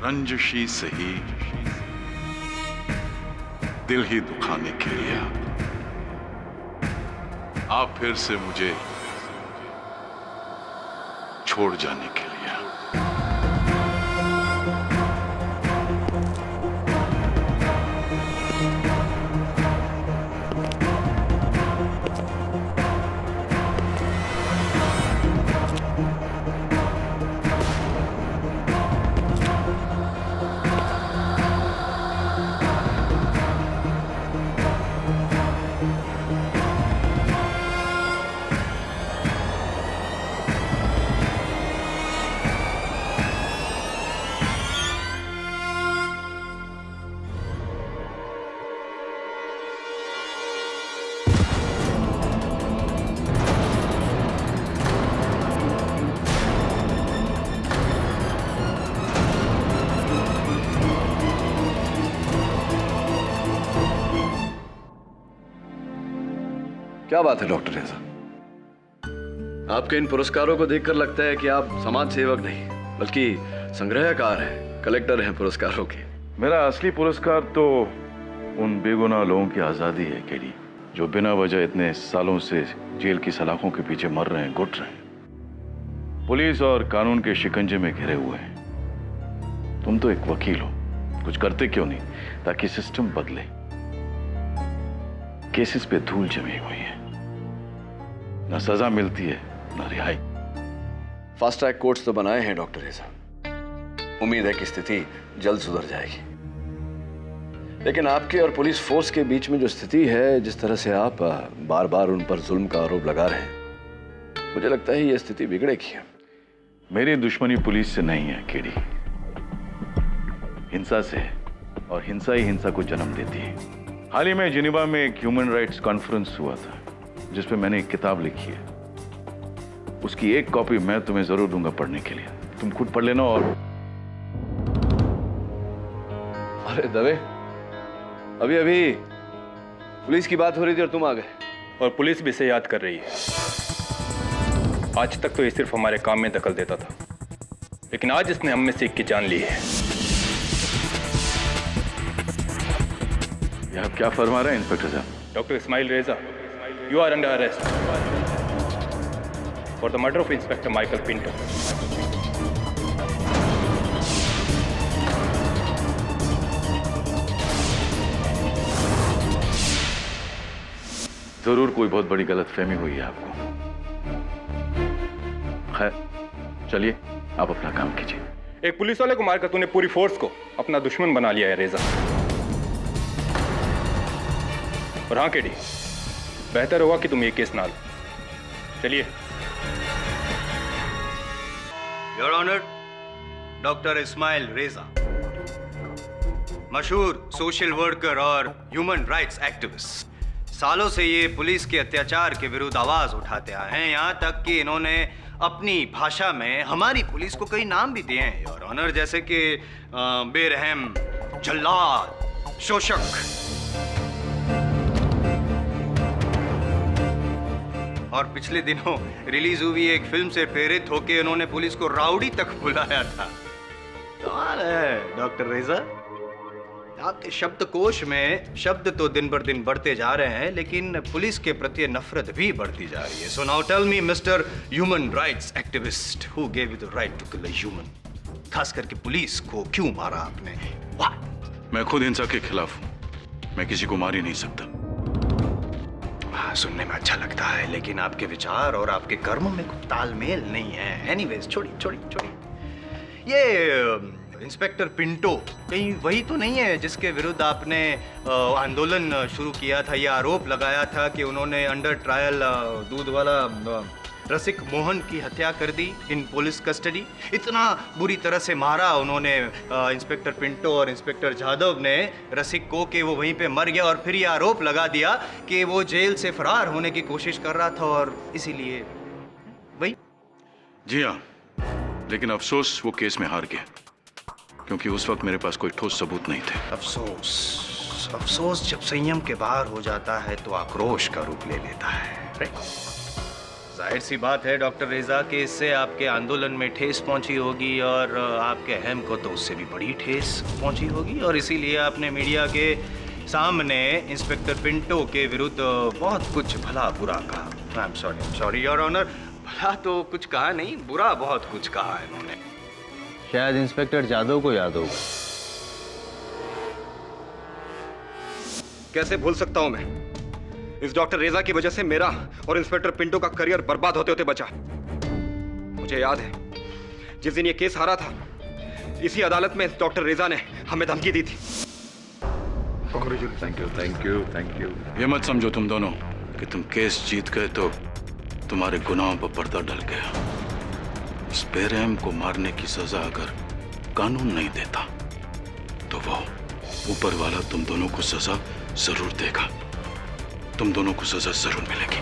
रंजिशी सही, दिल ही दुखाने के लिए आप फिर से मुझे छोड़ जाने के लिए। क्या बात है डॉक्टर रेजा, आपके इन पुरस्कारों को देखकर लगता है कि आप समाज सेवक नहीं बल्कि संग्रहकार हैं, कलेक्टर हैं पुरस्कारों के। मेरा असली पुरस्कार तो उन बेगुनाह लोगों की आजादी है केडी, जो बिना वजह इतने सालों से जेल की सलाखों के पीछे मर रहे हैं, घुट रहे हैं, पुलिस और कानून के शिकंजे में घिरे हुए हैं। तुम तो एक वकील हो, कुछ करते क्यों नहीं ताकि सिस्टम बदले? केसेस पे धूल जमी हुई है, ना सजा मिलती है ना रिहाई। फास्ट ट्रैक कोर्ट्स तो बनाए हैं डॉक्टर रेजा, उम्मीद है कि स्थिति जल्द सुधर जाएगी। लेकिन आपके और पुलिस फोर्स के बीच में जो स्थिति है, जिस तरह से आप बार बार उन पर जुल्म का आरोप लगा रहे हैं, मुझे लगता है ये स्थिति बिगड़ेगी। मेरी दुश्मनी पुलिस से नहीं है केडी, हिंसा से है, और हिंसा ही हिंसा को जन्म देती है। हाल ही में जिनेवा में एक ह्यूमन राइट्स कॉन्फ्रेंस हुआ था जिस पे मैंने एक किताब लिखी है, उसकी एक कॉपी मैं तुम्हें जरूर दूंगा पढ़ने के लिए, तुम खुद पढ़ लेना। और अरे दवे, अभी अभी पुलिस की बात हो रही थी और तुम आ गए। और पुलिस भी इसे याद कर रही है। आज तक तो ये सिर्फ हमारे काम में दखल देता था, लेकिन आज इसने हम में से एक की जान ली है। आप क्या फरमा रहे हैं इंस्पेक्टर साहब? Doctor Ismail Reza, you are under arrest for the murder of inspector Michael Pinto. जरूर कोई बहुत बड़ी गलतफहमी हुई है आपको। खैर चलिए, आप अपना काम कीजिए। एक पुलिस वाले को मारकर तूने पूरी फोर्स को अपना दुश्मन बना लिया है रेजा। और हाँ केडी, बेहतर होगा कि तुम ये केस ना लो। चलिए। योर ऑनर, डॉक्टर इस्माइल रेजा, मशहूर सोशल वर्कर और ह्यूमन राइट्स एक्टिविस्ट, सालों से ये पुलिस के अत्याचार के विरुद्ध आवाज उठाते आए हैं। यहाँ तक कि इन्होंने अपनी भाषा में हमारी पुलिस को कई नाम भी दिए हैं योर ऑनर, जैसे कि बेरहम, जल्लाद, शोषक। और पिछले दिनों रिलीज हुई एक फिल्म से प्रेरित होकर उन्होंने पुलिस को राउडी तक बुलाया था। कमाल है डॉक्टर रेजा, आपके शब्दकोश में शब्द तो दिन बर दिन बढ़ते जा रहे हैं, लेकिन पुलिस के प्रति नफरत भी बढ़ती जा रही है। So now tell me mister human rights activist, who gave you the right to kill a human? खास करके पुलिस को क्यों मारा आपने? व्हाट? मैं खुद हिंसा के खिलाफ हूं, मैं किसी को मार ही नहीं सकता। सुनने में अच्छा लगता है, लेकिन आपके विचार और आपके कर्मों में कुछ तालमेल नहीं है। एनीवेज, छोड़िए। ये इंस्पेक्टर पिंटो कहीं वही तो नहीं है जिसके विरुद्ध आपने आंदोलन शुरू किया था? ये आरोप लगाया था कि उन्होंने अंडर ट्रायल दूध वाला रसिक मोहन की हत्या कर दी इन पुलिस कस्टडी। इतना बुरी तरह से मारा उन्होंने इंस्पेक्टर पिंटो और इंस्पेक्टर जाधव ने रसिक को कि वो वहीं पे मर गया, और फिर ये आरोप लगा दिया कि वो जेल से फरार होने की कोशिश कर रहा था और इसीलिए वही। जी हाँ, लेकिन अफसोस वो केस में हार गया, क्योंकि उस वक्त मेरे पास कोई ठोस सबूत नहीं थे। अफसोस जब संयम के बाहर हो जाता है तो आक्रोश का रूप ले लेता है। जाहिर सी बात है डॉक्टर रेजा कि इससे आपके आंदोलन में ठेस पहुंची होगी और आपके अहम को तो उससे भी बड़ी ठेस पहुंची होगी, और इसीलिए आपने मीडिया के सामने इंस्पेक्टर पिंटो के विरुद्ध बहुत कुछ भला बुरा कहा। I am sorry your honour, भला तो कुछ कहा नहीं, बुरा बहुत कुछ कहा इन्होंने। शायद इंस्पेक्टर जादव को याद होगा। कैसे भूल सकता हूं मैं? इस डॉक्टर रेजा की वजह से मेरा और इंस्पेक्टर पिंटो का करियर बर्बाद होते होते बचा। मुझे याद है जिस दिन ये केस हारा था, इसी अदालत में डॉक्टर रेजा ने हमें धमकी दी थी। Thank you. ये मत समझो तुम दोनों कि तुम केस जीत गए तो तुम्हारे गुनाहों पर पर्दा डल गया। इस बेरहम को मारने की सजा अगर कानून नहीं देता तो वो ऊपर वाला तुम दोनों को सजा जरूर देगा। तुम दोनों को सजा जरूर मिलेगी।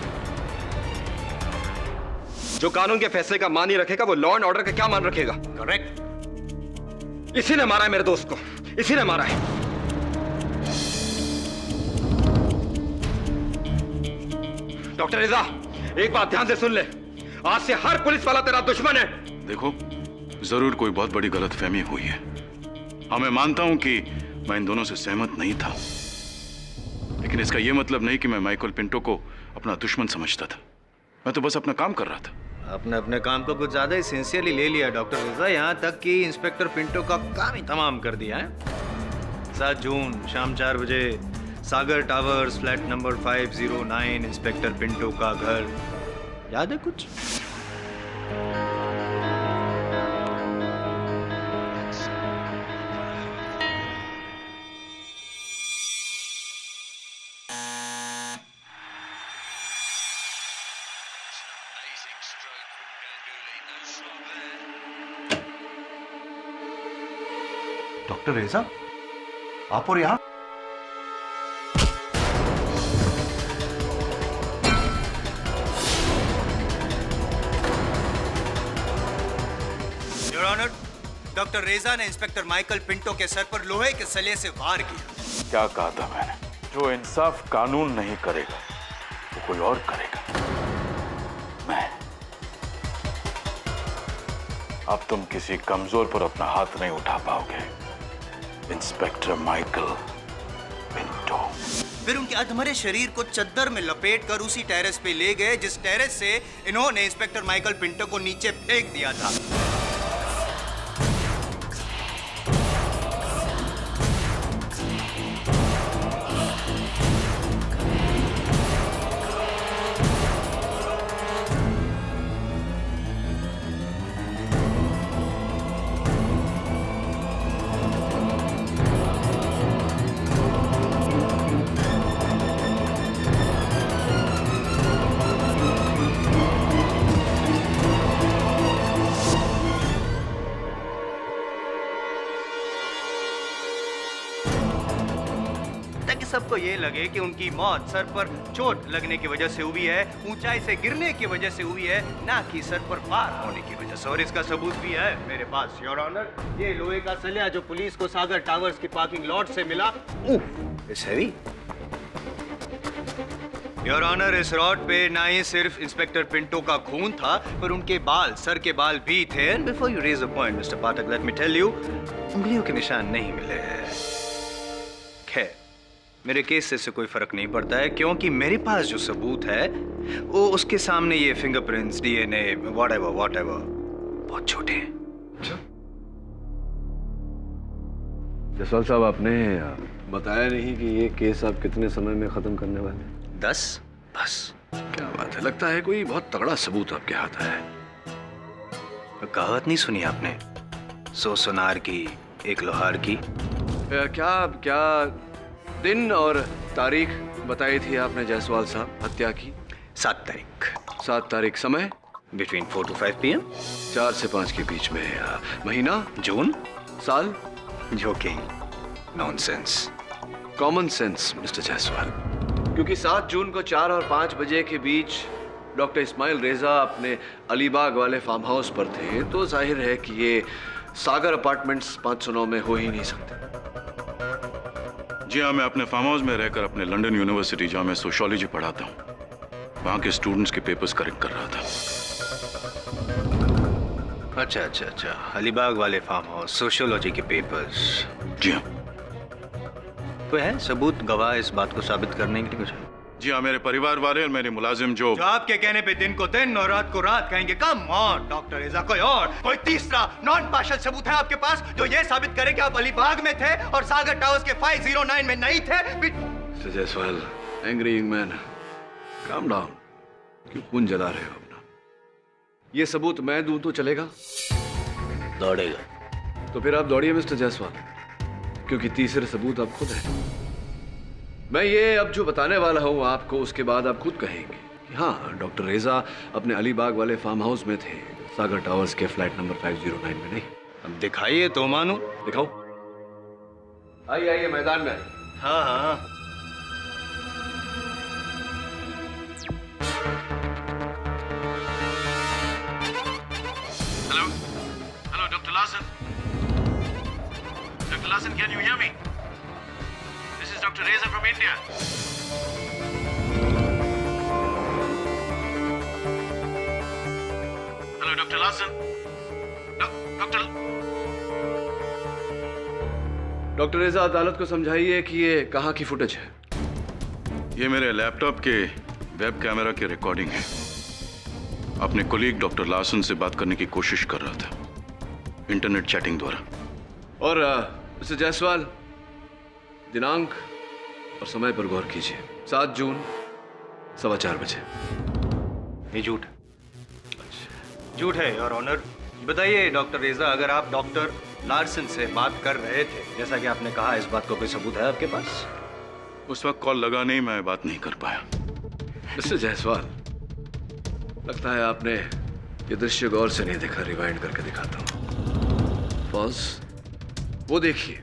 जो कानून के फैसले का मान ही रखेगा वो लॉ एंड ऑर्डर का क्या मान रखेगा? करेक्ट। इसी ने मारा है मेरे दोस्त को, इसी ने मारा है। डॉक्टर रेजा, एक बात ध्यान से सुन ले, आज से हर पुलिस वाला तेरा दुश्मन है। देखो, जरूर कोई बहुत बड़ी गलतफहमी हुई है। हाँ, मैं मानता हूं कि मैं इन दोनों से सहमत नहीं था, लेकिन इसका यह मतलब नहीं कि मैं माइकल पिंटो को अपना दुश्मन समझता था। मैं तो बस अपना काम कर रहा था। आपने अपने काम को कुछ ज्यादा ही सिंसियरली ले लिया डॉक्टर रेजा, यहाँ तक कि इंस्पेक्टर पिंटो का काम ही तमाम कर दिया है। 7 जून शाम 4 बजे Sagar towers flat number 509 inspector Pinto का घर, याद है कुछ? डॉक्टर रेजा, आप और यहां? योर ऑनर, डॉक्टर रेजा ने इंस्पेक्टर माइकल पिंटो के सर पर लोहे के सलिए से वार किया। क्या कहा था मैंने? जो इंसाफ कानून नहीं करेगा वो कोई और करेगा। मैं। अब तुम किसी कमजोर पर अपना हाथ नहीं उठा पाओगे, इंस्पेक्टर माइकल पिंटो। फिर उनके अधमरे शरीर को चद्दर में लपेटकर उसी टेरेस पे ले गए जिस टेरेस से इन्होंने इंस्पेक्टर माइकल पिंटो को नीचे फेंक दिया था। सबको ये लगे कि उनकी मौत सर पर चोट लगने की वजह से हुई है, ऊंचाई से गिरने की वजह से हुई है, ना कि सर पर वार होने की वजह से। और इसका सबूत भी है मेरे पास योर ऑनर। ये लोहे का सलिया जो पुलिस को सागर टावर्स की पार्किंग लॉट से मिला, इट्स हेवी योर ऑनर। इस रॉड पे ना ही सिर्फ इंस्पेक्टर पिंटो का खून था, पर उनके बाल, सर के बाल भी थे। And before you raise a point mister Pathak, let me tell you, उंगलियों के निशान नहीं मिले हैं। खैर, मेरे केस से कोई फर्क नहीं पड़ता है, क्योंकि मेरे पास जो सबूत है वो उसके सामने ये फिंगरप्रिंट्स, डीएनए, व्हाटएवर बहुत छोटे हैं। जसवाल साहब, आपने बताया नहीं कि ये केस आप कितने समय में खत्म करने वाले हैं? 10 बस। क्या बात है, लगता है कोई बहुत तगड़ा सबूत आपके हाथ है। कहावत नहीं सुनी आपने, 100 सुनार की 1 लोहार की? क्या दिन और तारीख बताई थी आपने जायसवाल साहब हत्या की? 7 तारीख। 7 तारीख, समय? Between 4 to 5 PM। 4 से 5 के बीच में। महीना? जून। साल? Joking, nonsense. Common sense mister Jaiswal, क्योंकि 7 जून को 4 और 5 बजे के बीच डॉक्टर इस्माइल रेजा अपने अलीबाग वाले फार्म हाउस पर थे, तो जाहिर है कि ये सागर अपार्टमेंट्स 509 में हो ही नहीं सकते। जी हाँ, मैं अपने फार्म हाउस में रहकर अपने लंदन यूनिवर्सिटी, जहाँ मैं सोशियोलॉजी पढ़ाता हूँ, वहां के स्टूडेंट्स के पेपर्स करेक्ट कर रहा था। अच्छा अच्छा अच्छा, अलीबाग वाले फार्म हाउस, सोशियोलॉजी के पेपर्स। जी हाँ। कोई है सबूत, गवाह इस बात को साबित करने के लिए कुछ? जी हाँ, मेरे परिवार वाले और मेरे मुलाजिम जो आपके कहने पे दिन को दिन और रात को रात कहेंगे। कम ऑन डॉक्टर रेजा, कोई तीसरा नॉन पार्शियल सबूत है आपके पास जो ये साबित करे कि आप अलीबाग में थे और सागर टावर्स के 509 में नहीं थे? Mister Jaiswal, angry young man, calm down. क्यों खून जला रहे हो अपना? ये सबूत मैं दूं तो चलेगा? दौड़ेगा। तो फिर आप दौड़िए मिस्टर जायसवाल, क्योंकि तीसरे सबूत आप खुद हैं। मैं ये अब जो बताने वाला हूं आपको, उसके बाद आप खुद कहेंगे कि हाँ, डॉक्टर रेजा अपने अलीबाग वाले फार्म हाउस में थे, सागर टावर्स के फ्लैट नंबर 509 में नहीं। अब दिखाइए तो मानो। दिखाओ। आइए आइए, मैदान में। हाँ हाँ। Hello, Dr. Larson. Dr. Larson, can you hear me? This is Dr. Reza from India. Hello, Dr. Larson. Doctor रेजा, अदालत को समझाइए कि ये कहाँ की फुटेज है। ये मेरे लैपटॉप के वेब कैमरा की रिकॉर्डिंग है। अपने कोलीग डॉक्टर लार्सन से बात करने की कोशिश कर रहा था, इंटरनेट चैटिंग द्वारा। और मिस्टर जायसवाल, दिनांक और समय पर गौर कीजिए। 7 जून 4:15 बजे। ये झूठ है। झूठ है योर ऑनर। बताइए डॉक्टर रेजा, अगर आप डॉक्टर लार्सन से बात कर रहे थे, जैसा कि आपने कहा, इस बात का कोई सबूत है आपके पास? उस वक्त कॉल लगा नहीं, मैं बात नहीं कर पाया। मिस्टर जायसवाल, लगता है आपने ये दृश्य गौर से नहीं देखा। रिवाइंड करके दिखाता हूं। पॉज। वो देखिए,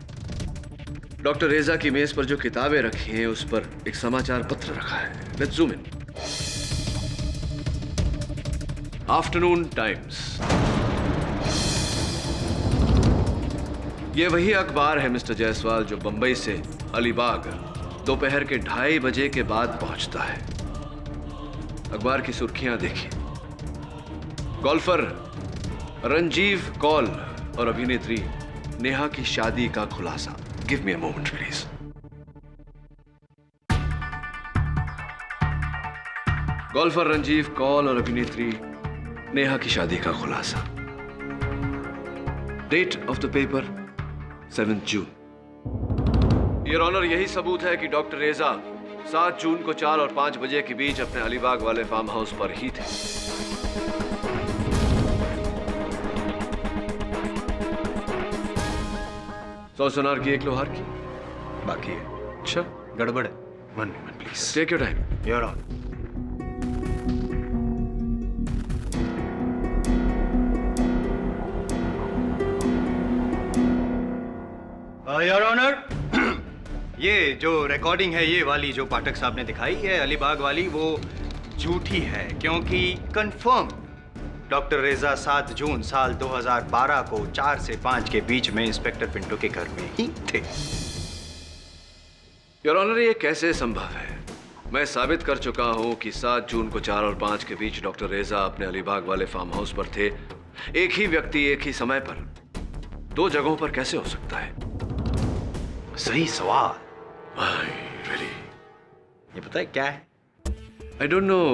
डॉक्टर रेजा की मेज पर जो किताबें रखी हैं, उस पर एक समाचार पत्र रखा है। Let's zoom in. Afternoon times. ये वही अखबार है मिस्टर जायसवाल जो बंबई से अलीबाग दोपहर के 2:30 बजे के बाद पहुंचता है। अखबार की सुर्खियां देखिए। गोल्फर रंजीव कौल और अभिनेत्री नेहा की शादी का खुलासा। Give me a moment please. Golfer Ranjeev Kaul और अभिनेत्री नेहा की शादी का खुलासा। Date of the paper 7 June. Your honour, यही सबूत है कि डॉक्टर रेजा 7 जून को 4 और 5 बजे के बीच अपने अलीबाग वाले फार्म हाउस पर ही थे। सौ सोनार की, 1 लोहार की बाकी है। अच्छा, गड़बड़ है। 1 minute please. Take your time. Your honour. Your honour, ये जो रिकॉर्डिंग है, ये वाली जो पाठक साहब ने दिखाई है अलीबाग वाली, वो झूठी है, क्योंकि कंफर्म डॉक्टर रेजा 7 जून साल 2012 को 4 से 5 के बीच में इंस्पेक्टर पिंटो के घर में ही थे। योर ऑनर, ये कैसे संभव है? मैं साबित कर चुका हूं कि 7 जून को 4 और 5 के बीच डॉक्टर रेजा अपने अलीबाग वाले फार्म हाउस पर थे। एक ही व्यक्ति एक ही समय पर 2 जगहों पर कैसे हो सकता है? सही सवाल। Really? ये पता है क्या है? I don't know.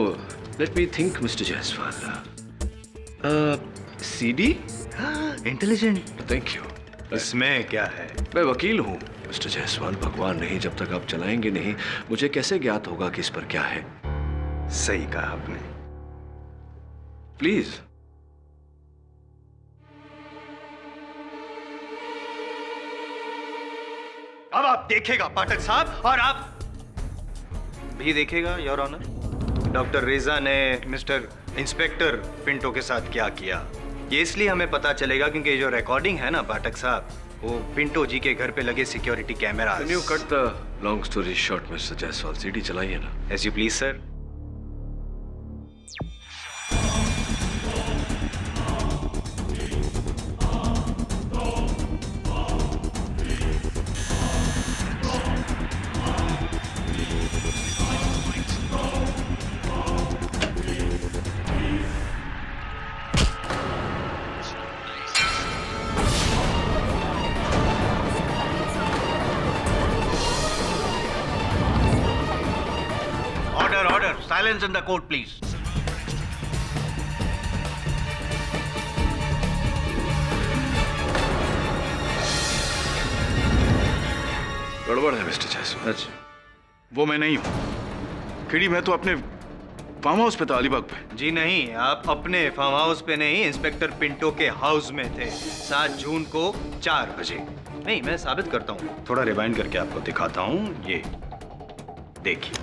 Let me think, Mr. Jaiswal. CD? Intelligent. Thank you. इसमें क्या है? मैं वकील हूँ मिस्टर जायसवाल। भगवान नहीं, जब तक आप चलाएंगे नहीं, मुझे कैसे ज्ञात होगा कि इस पर क्या है? सही कहा आपने। प्लीज। अब आप देखेगा पाठक साहब, और आप भी देखेगा योर ऑनर, डॉक्टर रेजा ने मिस्टर इंस्पेक्टर पिंटो के साथ क्या किया। ये इसलिए हमें पता चलेगा क्योंकि जो रिकॉर्डिंग है ना पाठक साहब, वो पिंटो जी के घर पे लगे security camera. Can you cut the long story short, mister Jaiswal? CD चलाइए ना। As you please sir. Order, silence in the court please. गड़बड़ है मिस्टर जायसवाल। अच्छा, वो मैं नहीं हूँ केडी, मैं तो अपने फार्म हाउस पे था अलीबाग पे। जी नहीं, आप अपने फार्म हाउस पे नहीं, इंस्पेक्टर पिंटो के हाउस में थे 7 जून को 4 बजे। नहीं, मैं साबित करता हूँ, थोड़ा रिवाइंड करके आपको दिखाता हूँ। ये देखिए,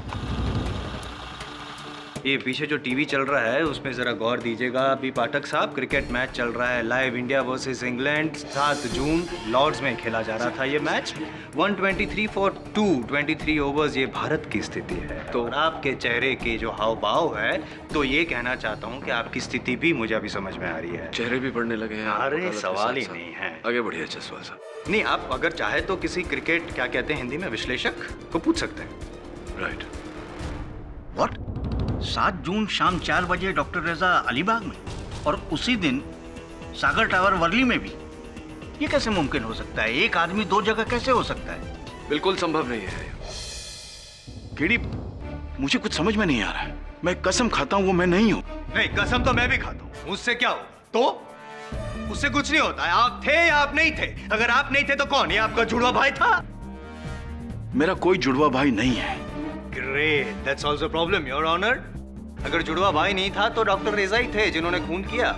ये पीछे जो टीवी चल रहा है उसमें जरा गौर दीजिएगा अभी पाठक साहब। क्रिकेट मैच चल रहा है लाइव, इंडिया वर्सेस इंग्लैंड। 7 जून लॉर्ड्स में खेला जा रहा था ये मैच। 123 फॉर 223 ओवर्स, ये भारत की स्थिति है। तो आपके चेहरे के जो हाव भाव है, तो ये कहना चाहता हूँ कि आपकी स्थिति भी मुझे अभी समझ में आ रही है। चेहरे भी पढ़ने लगे हैं। अरे सवाल ही नहीं है। आगे बढ़िए जायसवाल साहब। नहीं, आप अगर चाहे तो किसी क्रिकेट, क्या कहते हैं हिंदी में, विश्लेषक को पूछ सकते हैं। राइट। व्हाट? 7 जून शाम 4 बजे डॉक्टर रेजा अलीबाग में, और उसी दिन सागर टावर वर्ली में भी? ये कैसे मुमकिन हो सकता है? एक आदमी 2 जगह कैसे हो सकता है? बिल्कुल संभव नहीं है केडी, मुझे कुछ समझ में नहीं आ रहा है। मैं कसम खाता हूँ वो मैं नहीं हूँ। नहीं, कसम तो मैं भी खाता हूँ। उससे क्या हो? तो उससे कुछ नहीं होता है। आप थे या आप नहीं थे? अगर आप नहीं थे तो कौन? ये आपका जुड़वा भाई था? मेरा कोई जुड़वा भाई नहीं है। Great, that's also problem your honour. अगर जुड़वा भाई नहीं था तो डॉक्टर रेजा ही थे जिन्होंने खून किया।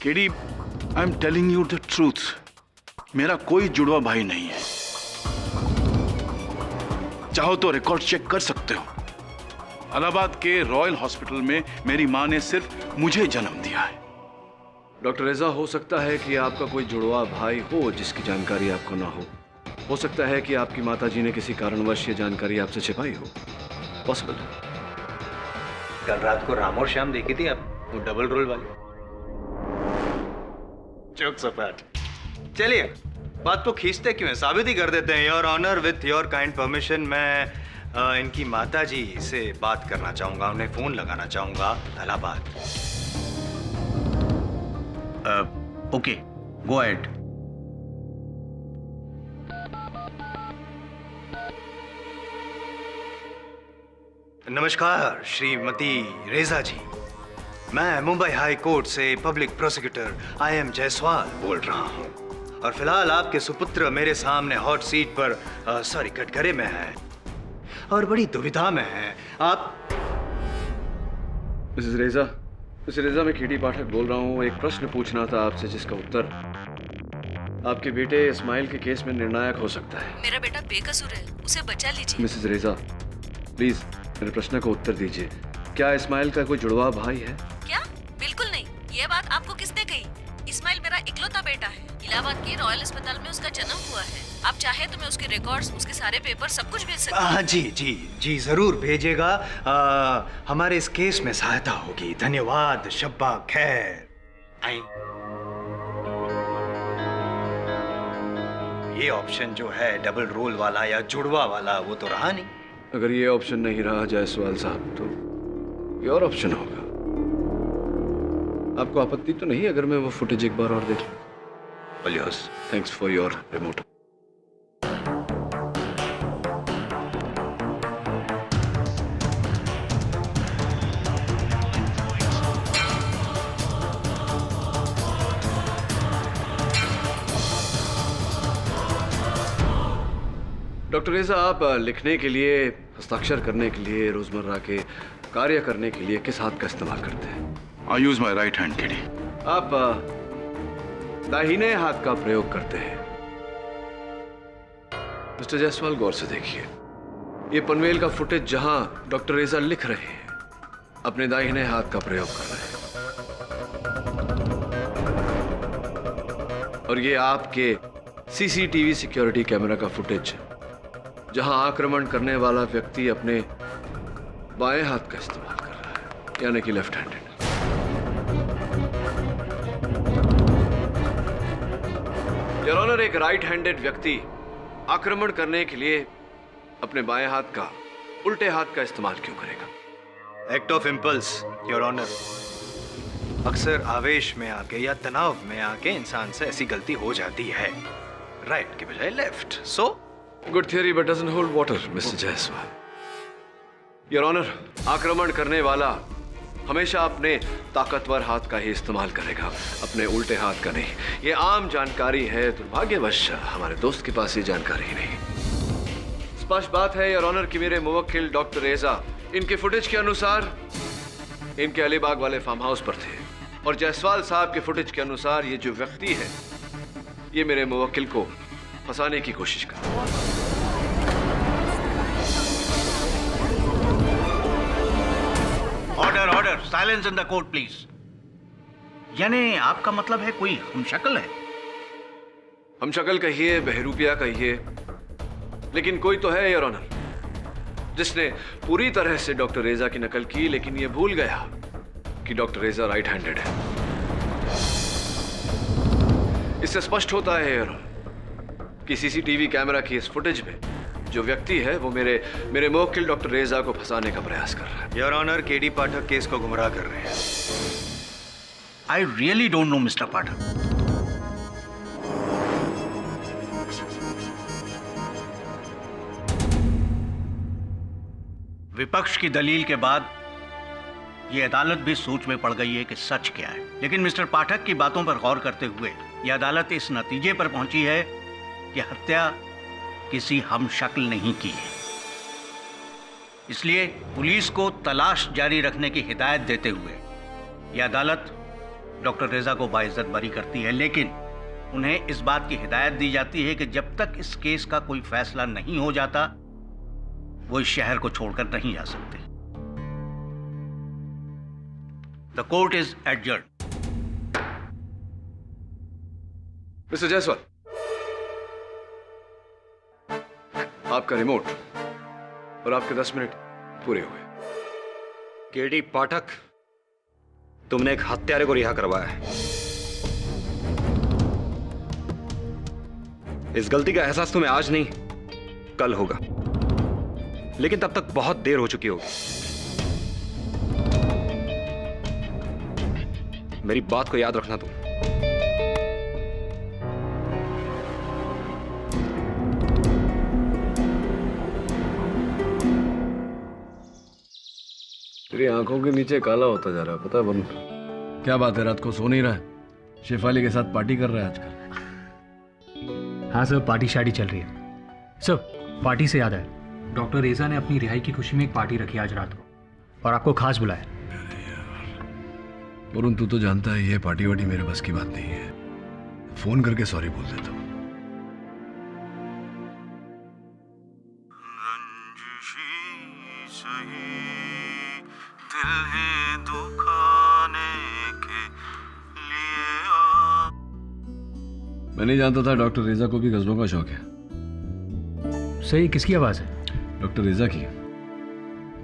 KD, I am telling you the truth, मेरा कोई जुड़वा भाई नहीं है। चाहो तो रिकॉर्ड चेक कर सकते हो। इलाहाबाद के रॉयल हॉस्पिटल में मेरी मां ने सिर्फ मुझे जन्म दिया है। डॉक्टर रेजा, हो सकता है कि आपका कोई जुड़वा भाई हो जिसकी जानकारी आपको ना हो सकता है कि आपकी माताजी ने किसी कारणवश ये जानकारी आपसे छिपाई हो। पॉसिबल है। कल रात को राम और श्याम देखी थी आप, वो डबल रोल वाली? जोक सपाट। चलिए, बात तो खींचते क्यों है, साबित ही कर देते हैं। Your honour, with your kind permission, मैं इनकी माताजी से बात करना चाहूंगा, उन्हें फोन लगाना चाहूंगा इलाहाबाद। Okay, go ahead. नमस्कार श्रीमती रेजा जी, मैं मुंबई हाई कोर्ट से पब्लिक प्रोसिक्यूटर आई.एम. जायसवाल बोल रहा हूँ, और फिलहाल आपके सुपुत्र मेरे सामने हॉट सीट पर कटघरे में है और बड़ी दुविधा में है। आप मिसेस रेजा, मैं केडी पाठक बोल रहा हूँ। एक प्रश्न पूछना था आपसे जिसका उत्तर आपके बेटे इस्माइल के केस में निर्णायक हो सकता है। मेरा बेटा बेकसूर है, उसे बचा लीजिए। मिसेस रेजा, प्लीज मेरे प्रश्न का उत्तर दीजिए। क्या इस्माइल का कोई जुड़वा भाई है? क्या? बिल्कुल नहीं। ये बात आपको किसने कही? इस्माइल मेरा इकलौता बेटा है। इलाहाबाद के रॉयल अस्पताल में उसका जन्म हुआ है। आप चाहे तो मैं उसके रिकॉर्ड्स, उसके सारे पेपर, सब कुछ भेज सकती हूँ। जी जी जी, जरूर भेजिएगा। हमारे इस केस में सहायता होगी। धन्यवाद। शब्बा खैर। आई, ये ऑप्शन जो है डबल रोल वाला या जुड़वा वाला, वो तो रहा नहीं। अगर ये ऑप्शन नहीं रहा जायसवाल साहब, तो ये और ऑप्शन होगा। आपको आपत्ति तो नहीं अगर मैं वो फुटेज एक बार और देख लूं? Thanks for your remote. Doctor रेजा, आप लिखने के लिए, हस्ताक्षर करने के लिए, रोजमर्रा के कार्य करने के लिए किस हाथ का इस्तेमाल करते हैं? I use my right hand KD. आप दाहिने हाथ का प्रयोग करते हैं। मिस्टर जायसवाल, गौर से देखिए, ये पनवेल का फुटेज जहां डॉक्टर रेजा लिख रहे हैं, अपने दाहिने हाथ का प्रयोग कर रहे हैं, और ये आपके सीसीटीवी सिक्योरिटी कैमरा का फुटेज जहां आक्रमण करने वाला व्यक्ति अपने बाएं हाथ का इस्तेमाल कर रहा है, यानी कि लेफ्ट हैंडेड। योर ऑनर, एक राइट हैंडेड व्यक्ति आक्रमण करने के लिए अपने बाएं हाथ का, उल्टे हाथ का इस्तेमाल क्यों करेगा? Act of impulse your honour. अक्सर आवेश में आके या तनाव में आके इंसान से ऐसी गलती हो जाती है, राइट की बजाय left. So good theory but doesn't hold water mister Jaiswal. Your honour, आक्रमण करने वाला हमेशा अपने ताकतवर हाथ का ही इस्तेमाल करेगा, अपने उल्टे हाथ का नहीं। ये आम जानकारी है, दुर्भाग्यवश हमारे दोस्त के पास ये जानकारी नहीं। स्पष्ट बात है योर ऑनर कि मेरे मुवक्किल डॉक्टर रेजा इनके फुटेज के अनुसार इनके अलीबाग वाले फार्म हाउस पर थे, और जायसवाल साहब के फुटेज के अनुसार ये जो व्यक्ति है ये मेरे मुवक्किल को फंसाने की कोशिश कर रहा है। Order order, silence in the court please. यानी आपका मतलब है कोई हमशक्ल है? हमशक्ल कहिए, बहरूपिया कहिए, लेकिन कोई तो है योर ऑनर जिसने पूरी तरह से डॉक्टर रेजा की नकल की, लेकिन ये भूल गया कि डॉक्टर रेजा राइट हैंडेड है। इससे स्पष्ट होता है योर ऑनर कि सीसीटीवी कैमरा की इस फुटेज में जो व्यक्ति है वो मेरे मुवक्किल डॉक्टर रेजा को फंसाने का प्रयास कर रहा है। Your honour, KD Pathak case को गुमराह कर रहे हैं। I really don't know mister Pathak. विपक्ष की दलील के बाद यह अदालत भी सोच में पड़ गई है कि सच क्या है, लेकिन मिस्टर पाठक की बातों पर गौर करते हुए यह अदालत इस नतीजे पर पहुंची है कि हत्या किसी हमशक्ल नहीं की है। इसलिए पुलिस को तलाश जारी रखने की हिदायत देते हुए यह अदालत डॉक्टर रेजा को बाइज्जत बरी करती है, लेकिन उन्हें इस बात की हिदायत दी जाती है कि जब तक इस केस का कोई फैसला नहीं हो जाता वो इस शहर को छोड़कर नहीं जा सकते। The court is adjourn. Mister Jaiswal, आपका रिमोट और आपके 10 मिनट पूरे हुए। केडी पाठक, तुमने एक हत्यारे को रिहा करवाया है। इस गलती का एहसास तुम्हें आज नहीं कल होगा, लेकिन तब तक बहुत देर हो चुकी होगी। मेरी बात को याद रखना तुम। तेरी आंखों के नीचे काला होता जा रहा है, पता है वरुण? क्या बात है, रात को सो नहीं रहा है? शेफाली के साथ पार्टी कर रहा है आजकल? हाँ सर, पार्टी शादी चल रही है। सर, पार्टी से याद है, डॉक्टर रेजा ने अपनी रिहाई की खुशी में एक पार्टी रखी आज रात को और आपको खास बुलाया। वरुण, तू तो जानता है ये पार्टी वार्टी मेरे बस की बात नहीं है। फोन करके सॉरी बोल देता हूँ। मैं नहीं जानता था डॉक्टर रेजा को भी गजलों का शौक है। सही, किसकी आवाज है? डॉक्टर रेजा की।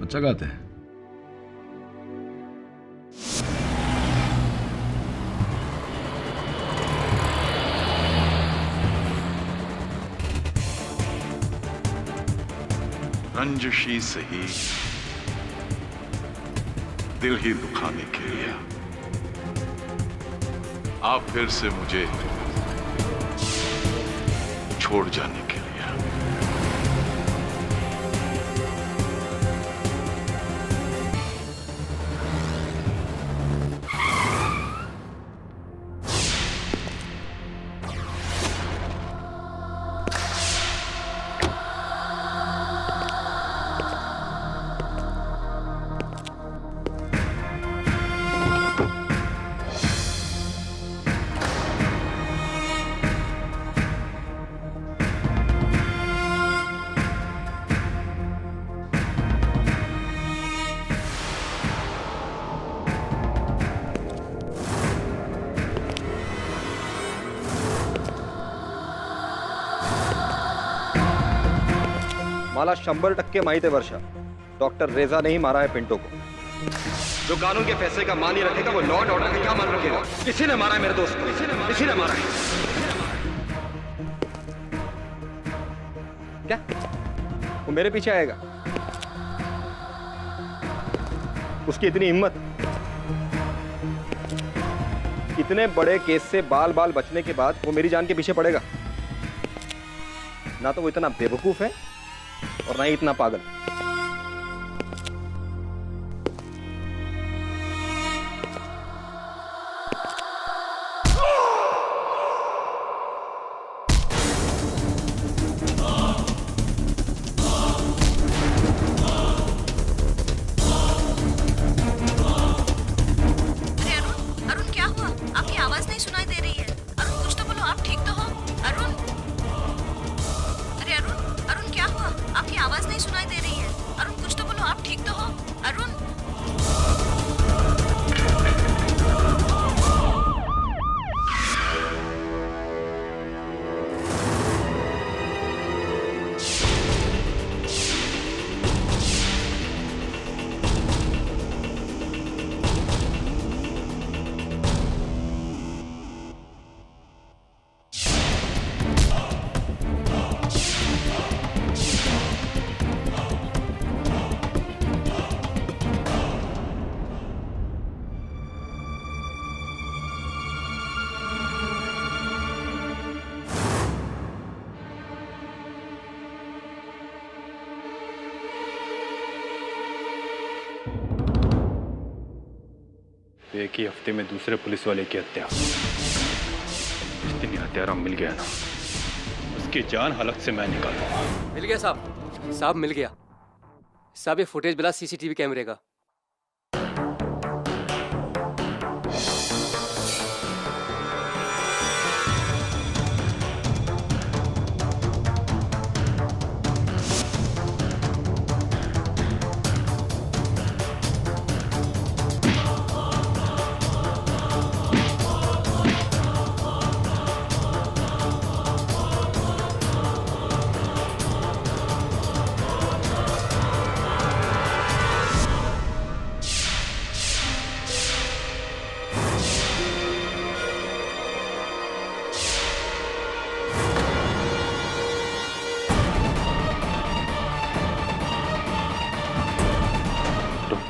अच्छा गाते हैं। रंजिशी सही, दिल ही दुखाने के लिए आप फिर से मुझे छोड़ जाने के लिए। मला 100% माहित है वर्षा, डॉक्टर रेजा ने ही मारा है पिंटो को। जो कानून के फैसले का मान ही रखेगा वो लॉ एंड ऑर्डर का क्या मान रखेगा? किसी ने मारा है मेरे दोस्त को, किसी ने मारा है। क्या वो मेरे पीछे आएगा? उसकी इतनी हिम्मत? इतने बड़े केस से बाल बाल बचने के बाद वो मेरी जान के पीछे पड़ेगा? ना तो वो इतना बेवकूफ है और ना ही इतना पागल। तो एक ही हफ्ते में दूसरे पुलिस वाले की हत्या। जिस दिन ये हत्यारा मिल गया ना, उसकी जान हलक से मैं निकालूंगा। मिल गया साहब, साहब मिल गया साहब। ये फुटेज बिला सीसीटीवी कैमरे का।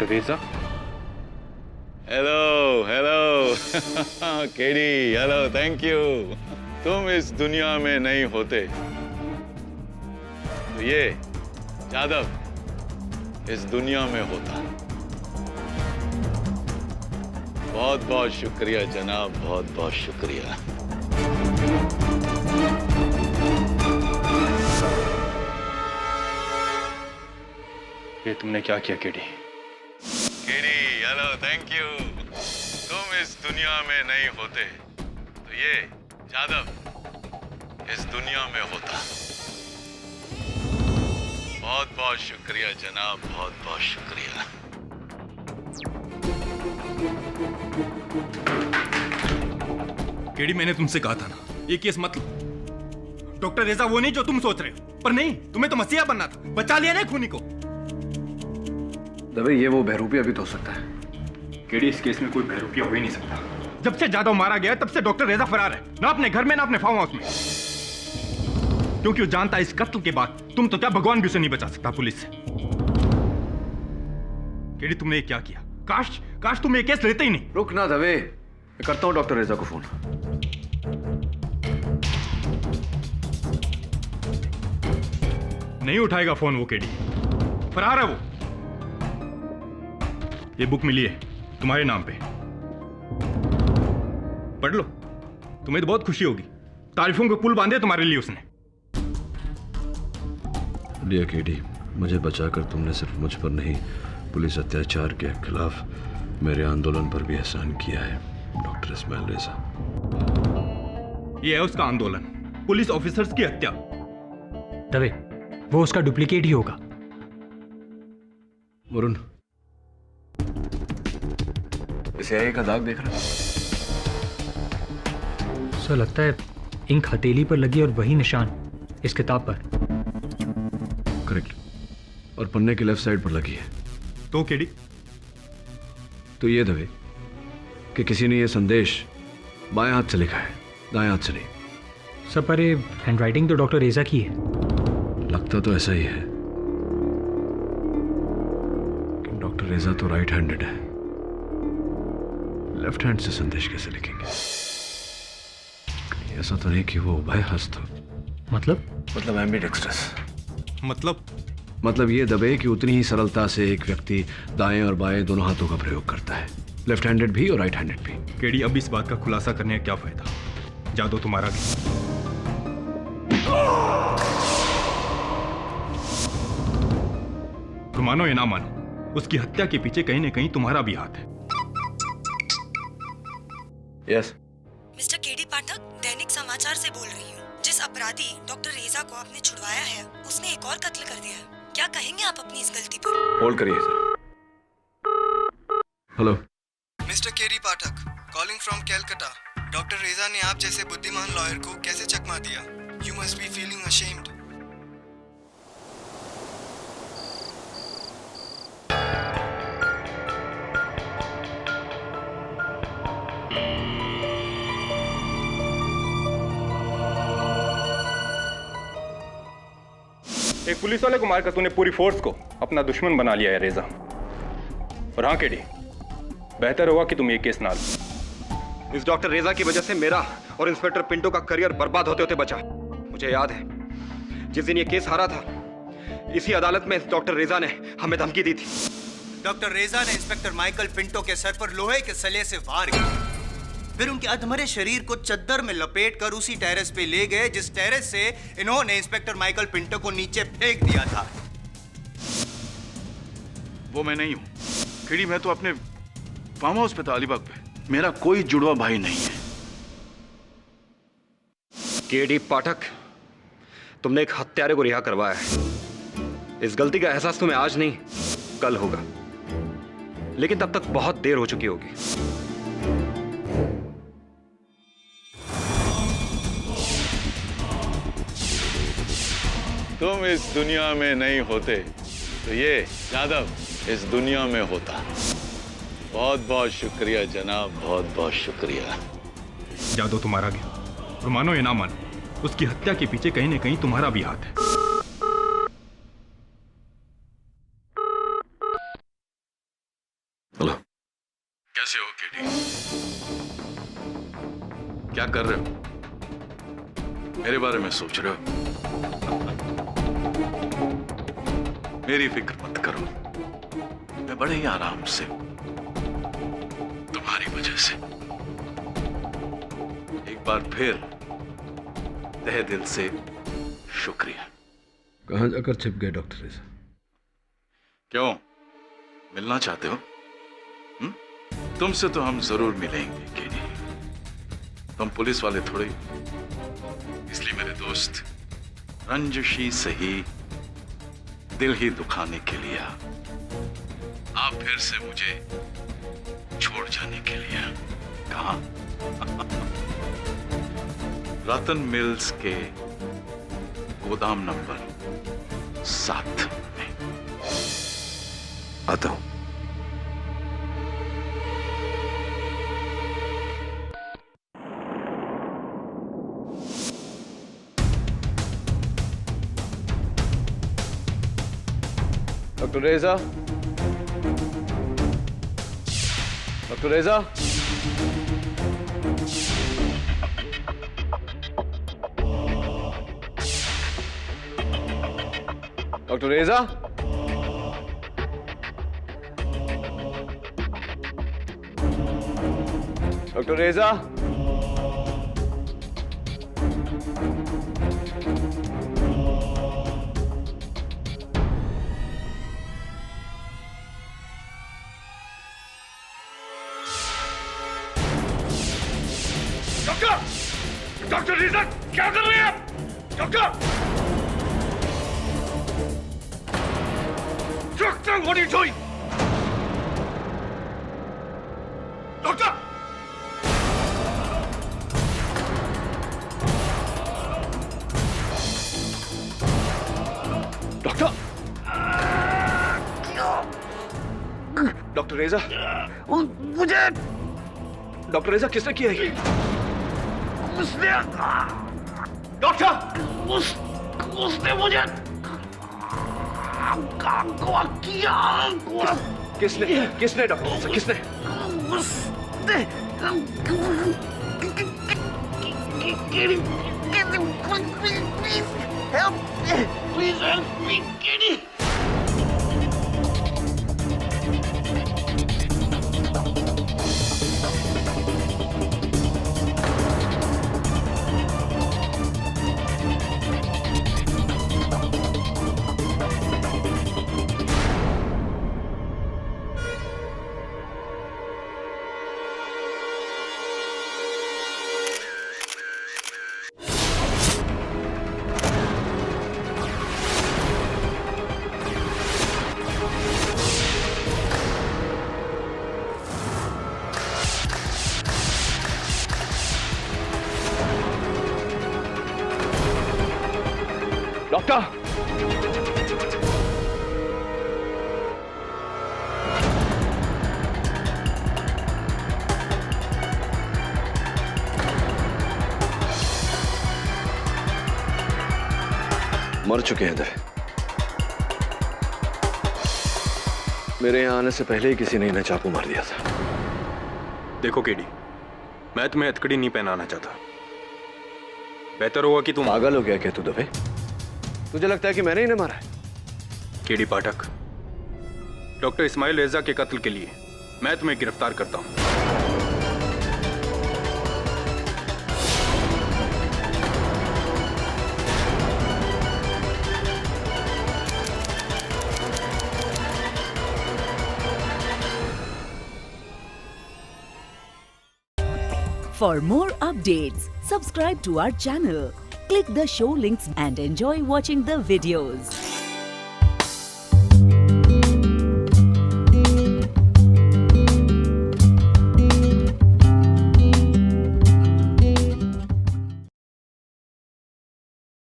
रेजा, hello hello KD, hello, thank you. तुम इस दुनिया में नहीं होते तो ये जादव इस दुनिया में होता। बहुत बहुत शुक्रिया जनाब, बहुत बहुत शुक्रिया। ये तुमने क्या किया KD? KD, hello, thank you. तुम इस दुनिया में नहीं होते तो ये जादव इस दुनिया में होता। बहुत बहुत शुक्रिया जनाब, बहुत बहुत शुक्रिया। केडी, मैंने तुमसे कहा था ना, ये केस मत लो। डॉक्टर रेजा वो नहीं जो तुम सोच रहे हो, पर नहीं, तुम्हें तो मसीहा बनना था। बचा लिया ना खूनी को। दबे, ये वो बहरूपिया भी तो हो सकता है। केडी, इस केस में कोई बहरूपिया हो ही नहीं सकता। जब से जादव मारा गया तब से डॉक्टर रेजा फरार है, ना अपने घर में ना अपने फार्म हाउस में। क्योंकि वो जानता है इस कत्ल के बाद तुम तो क्या भगवान भी उसे नहीं बचा सकता पुलिस से। केडी, तुमने ये क्या किया? काश तुम ये केस लेते ही नहीं। रुक ना दबे, मैं करता हूं डॉक्टर रेजा को फोन। नहीं उठाएगा फोन वो केडी, फरार है वो। ये बुक मिली है तुम्हारे नाम पे, पढ़ लो, तुम्हें तो बहुत खुशी होगी। तारीफों के पुल बांधे तुम्हारे लिए उसने। डियर केडी, मुझे बचाकर तुमने सिर्फ मुझ पर नहीं, पुलिस अत्याचार के खिलाफ मेरे आंदोलन पर भी एहसान किया है, डॉक्टर इस्माइल रेजा। ये है उसका आंदोलन, पुलिस ऑफिसर्स की हत्या। दबे, वो उसका डुप्लीकेट ही होगा। वरुण, CIA का दाग देख रहा? सर लगता है इंक हथेली पर लगी और वही निशान इस किताब पर। करेक्ट, और पन्ने के लेफ्ट साइड पर लगी है। तो केडी, तो ये दबे कि किसी ने ये संदेश बाएं हाथ से लिखा है, दाएं हाथ से नहीं। सर पर ये हैंडराइटिंग तो डॉक्टर रेजा की है। लगता तो ऐसा ही है, डॉक्टर रेजा तो राइट हैंडेड है, लेफ्ट हैंड से संदेश कैसे लिखेंगे? कहीं ऐसा तो नहीं कि वो उभय हस्त हो? मतलब एम्बिडेक्स्ट्रस। मतलब ये दबे कि उतनी ही सरलता से एक व्यक्ति दाएं और बाएं दोनों हाथों का प्रयोग करता है, लेफ्ट हैंडेड भी और राइट हैंडेड भी। केडी, अब इस बात का खुलासा करने का क्या फायदा? जादू तुम्हारा भी। तुम मानो या ना मानो, उसकी हत्या के पीछे कहीं ना कहीं तुम्हारा भी हाथ है। यस। मिस्टर केडी पाठक, दैनिक समाचार से बोल रही हूँ। जिस अपराधी डॉक्टर रेजा को आपने छुड़वाया है, उसने एक और कत्ल कर दिया है। क्या कहेंगे आप अपनी इस गलती पर? होल्ड करिए sir. Hello mister KD Pathak, calling from Calcutta. Doctor रेजा ने आप जैसे बुद्धिमान लॉयर को कैसे चकमा दिया? You must be feeling ashamed. एक पुलिस वाले को मारकर तूने पूरी फोर्स को अपना दुश्मन बना लिया है रेजा। और हाँ केडी, बेहतर होगा कि तुम ये केस ना लो। इस डॉक्टर रेजा की वजह से मेरा और इंस्पेक्टर पिंटो का करियर बर्बाद होते होते बचा। मुझे याद है जिस दिन ये केस हारा था, इसी अदालत में डॉक्टर रेजा ने हमें धमकी दी थी डॉक्टर रेजा ने इंस्पेक्टर माइकल पिंटो के सर पर लोहे के सले से वार किया। फिर उनके अधमरे शरीर को चद्दर में लपेटकर उसी टेरेस पे ले गए जिस टेरेस से इन्होंने इंस्पेक्टर माइकल पिंटो को नीचे फेंक दिया था। वो मैं नहीं हूं केडी, मैं तो अपने फार्म हाउस पे था अलीबाग पे। मेरा कोई जुड़वा भाई नहीं है। केडी पाठक, तुमने एक हत्यारे को रिहा करवाया है। इस गलती का एहसास तुम्हें आज नहीं कल होगा, लेकिन तब तक बहुत देर हो चुकी होगी। तुम इस दुनिया में नहीं होते तो ये यादव इस दुनिया में होता। बहुत बहुत शुक्रिया जनाब, बहुत बहुत शुक्रिया। जादव तो मारा गया, और मानो या ना मानो, उसकी हत्या के पीछे कहीं न कहीं तुम्हारा भी हाथ है। हेलो, कैसे हो केडी? क्या कर रहे हो? मेरे बारे में सोच रहे हो? मेरी फिक्र मत करो, मैं बड़े ही आराम से, तुम्हारी वजह से। एक बार फिर तहे दिल से शुक्रिया। कहां जाकर छिप गए डॉक्टर रेजा? क्यों, मिलना चाहते हो? तुमसे तो हम जरूर मिलेंगे केडी। तुम पुलिस वाले थोड़े, इसलिए मेरे दोस्त रंजिशी सही दिल ही दुखाने के लिए आप फिर से मुझे छोड़ जाने के लिए कहा। रतन मिल्स के गोदाम नंबर 7 में आता हूं। डॉक्टर रेजा, डॉक्टर रेजा, डॉक्टर रेजा, डॉक्टर रेजा, डॉक्टर रेजा, क्या कर रहे हैं आप? Doctor, doctor, what are you doing? Doctor, doctor, doctor Reza, मुझे डॉक्टर रेजा किसने किया है? उसने, डॉक्टर, उसने मुझे किया। किसने डॉक्टर, किसने? उसने please help me KD. Doctor, मर चुके हैं दवे। मेरे यहां आने से पहले ही किसी ने इन्हें चाकू मार दिया था। देखो केडी, मैं तुम्हें हथकड़ी नहीं पहनाना चाहता। बेहतर होगा कि तुम पागल हो गया क्या तू दवे? तुझे लगता है कि मैंने इन्हें मारा है? केडी पाठक, डॉक्टर इस्माइल रेजा के कत्ल के लिए मैं तुम्हें गिरफ्तार करता हूं। For more updates, subscribe to our channel, click the show links and enjoy watching the videos.